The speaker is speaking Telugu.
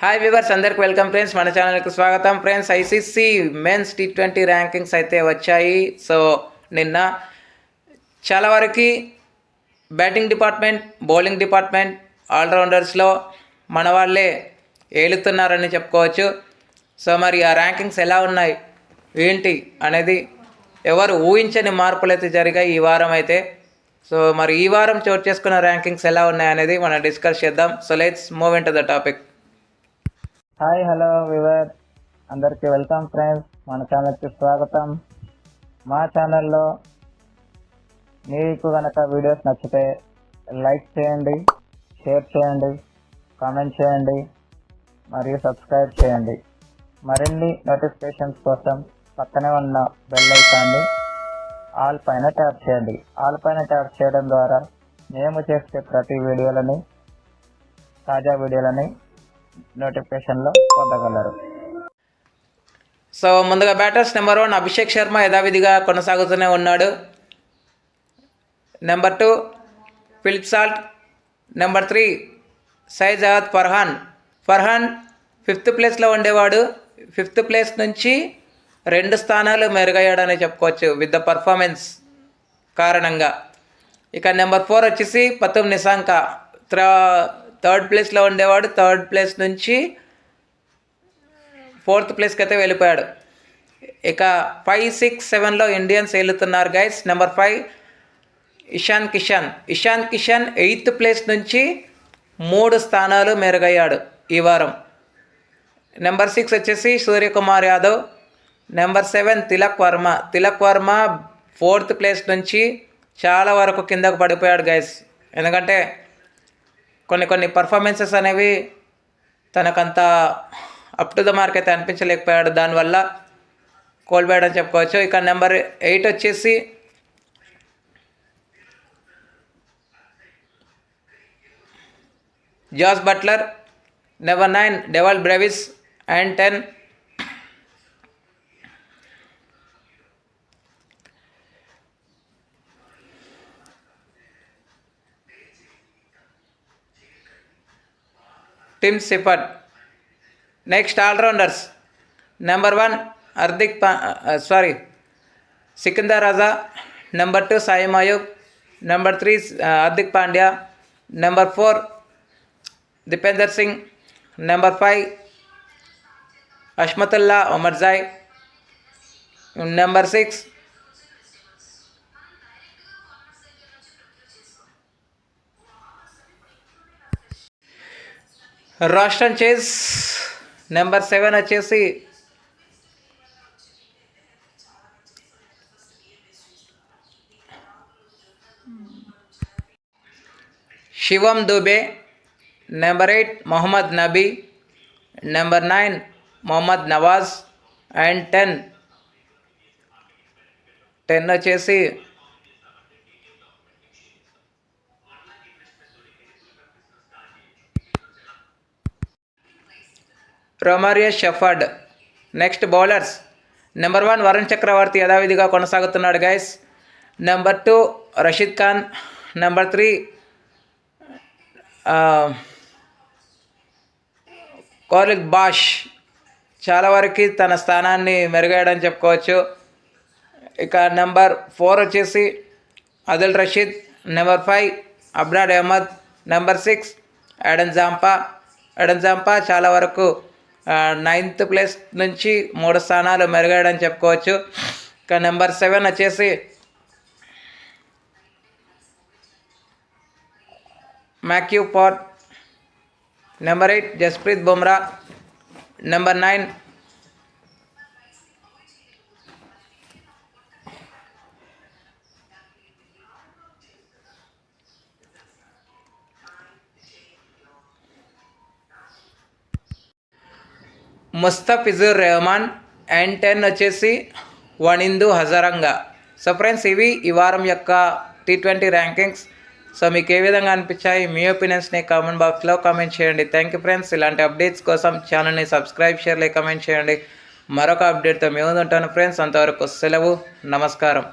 హాయ్ వ్యూవర్స్, అందరికి వెల్కమ్ ఫ్రెండ్స్. మన ఛానల్కి స్వాగతం friends. ICC men's T20 rankings అయితే వచ్చాయి. సో నిన్న చాలా వరకు బ్యాటింగ్ డిపార్ట్మెంట్, బౌలింగ్ డిపార్ట్మెంట్, ఆల్రౌండర్స్లో మన వాళ్ళే ఏలుతున్నారని చెప్పుకోవచ్చు. సో మరి ఆ ర్యాంకింగ్స్ ఎలా ఉన్నాయి ఏంటి అనేది ఎవరు ఊహించని మార్పులు అయితే జరిగాయి ఈ వారం అయితే. సో మరి ఈ వారం చోటు చేసుకున్న ర్యాంకింగ్స్ ఎలా ఉన్నాయి అనేది మనం డిస్కస్ చేద్దాం. So let's move in to the topic. Hi hello we were, అందరికీ వెల్కమ్ ఫ్రెండ్స్. మన ఛానల్కి స్వాగతం. మా ఛానల్లో మీకు కనుక వీడియోస్ నచ్చితే లైక్ చేయండి, షేర్ చేయండి, కామెంట్ చేయండి మరియు సబ్స్క్రైబ్ చేయండి. మరిన్ని నోటిఫికేషన్స్ కోసం పక్కనే ఉన్న బెల్ ఐకాన్ని ఆల్ పైన ట్యాప్ చేయండి. ఆల్ పైన ట్యాప్ చేయడం ద్వారా మేము చేసే ప్రతి వీడియోలని, తాజా వీడియోలని నోటిఫికేషన్లో పొందగలరు. సో ముందుగా బ్యాటర్స్ నెంబర్ 1 అభిషేక్ శర్మ యథావిధిగా కొనసాగుతూనే ఉన్నాడు. Number 2 Philip Salt. Number 3 Sahibzada Farhan 5th ప్లేస్లో ఉండేవాడు. 5th ప్లేస్ నుంచి 2 స్థానాలు మెరుగయ్యాడని చెప్పుకోవచ్చు విత్ ద పర్ఫార్మెన్స్ కారణంగా. ఇక నెంబర్ 4 వచ్చేసి పతుమ్ నిశాంక. 3rd ప్లేస్లో ఉండేవాడు. 3rd ప్లేస్ నుంచి 4th ప్లేస్కి అయితే వెళ్ళిపోయాడు. ఇక 5, 6, 7లో ఇండియన్స్ వెళ్తున్నారు guys. Number 5 Ishan Kishan 8th place నుంచి 3 స్థానాలు మెరుగయ్యాడు ఈ వారం. నెంబర్ 6 వచ్చేసి Suryakumar Yadav. Number 7 Tilak Varma 4th place నుంచి చాలా వరకు కిందకు పడిపోయాడు గైస్. ఎందుకంటే కొన్ని పర్ఫార్మెన్సెస్ అనేవి తనకంత అప్ టు ద మార్క్ అయితే అనిపించలేకపోయాడు. దానివల్ల కోల్పోయాడని చెప్పుకోవచ్చు. ఇక నెంబర్ 8 వచ్చేసి Jos Buttler. Number 9 Dewald Brevis and 10 Tim Seifert. Next allrounders. Number 1 Sikandar Raza. Number 2 Saim Ayub. Number 3 Hardik Pandya. Number 4 Dipendra Singh. Number 5 Azmatullah Omarzai. Number 6 Roston Chase. Number 7 వచ్చేసి Shivam Dube. Number 8 Mohammad Nabi. Number 9 Mohammad Nawaz and 10 వచ్చేసి Romario Shepherd. Next bowlers. Number 1 Varun Chakravarthy యథావిధిగా కొనసాగుతున్నాడు guys. Number 2 Rashid Khan. Number 3 కోహ్లిక్ బాష్ చాలా వరకు తన స్థానాన్ని మెరుగయ్యాడని చెప్పుకోవచ్చు. ఇక నెంబర్ 4 వచ్చేసి Adil Rashid. Number 5 Abrar Ahmed. Number 6 Adam Zampa చాలా వరకు 9th ప్లేస్ నుంచి 3 స్థానాలు మెరుగయ్యాడని చెప్పుకోవచ్చు. ఇక నెంబర్ 7 వచ్చేసి Matthew Ford. Number 8 Jasprit Bumrah. Number 9 Mustafizur Rahman and 10 వచ్చేసి వనిందు హజరంగా. సో ఫ్రెండ్స్, ఇవి ఈ వారం యొక్క T20 ర్యాంకింగ్స్. సో మీకు ఏ విధంగా అనిపించాయి, మీ ఒపీనియన్స్ని కామెంట్ బాక్స్లో కామెంట్ చేయండి. Thank you friends. ఇలాంటి అప్డేట్స్ కోసం ఛానల్ని సబ్స్క్రైబ్, షేర్, లైక్, కామెంట్ చేయండి. మరొక అప్డేట్తో మేము ఉంటాను ఫ్రెండ్స్. అంతవరకు సెలవు, నమస్కారం.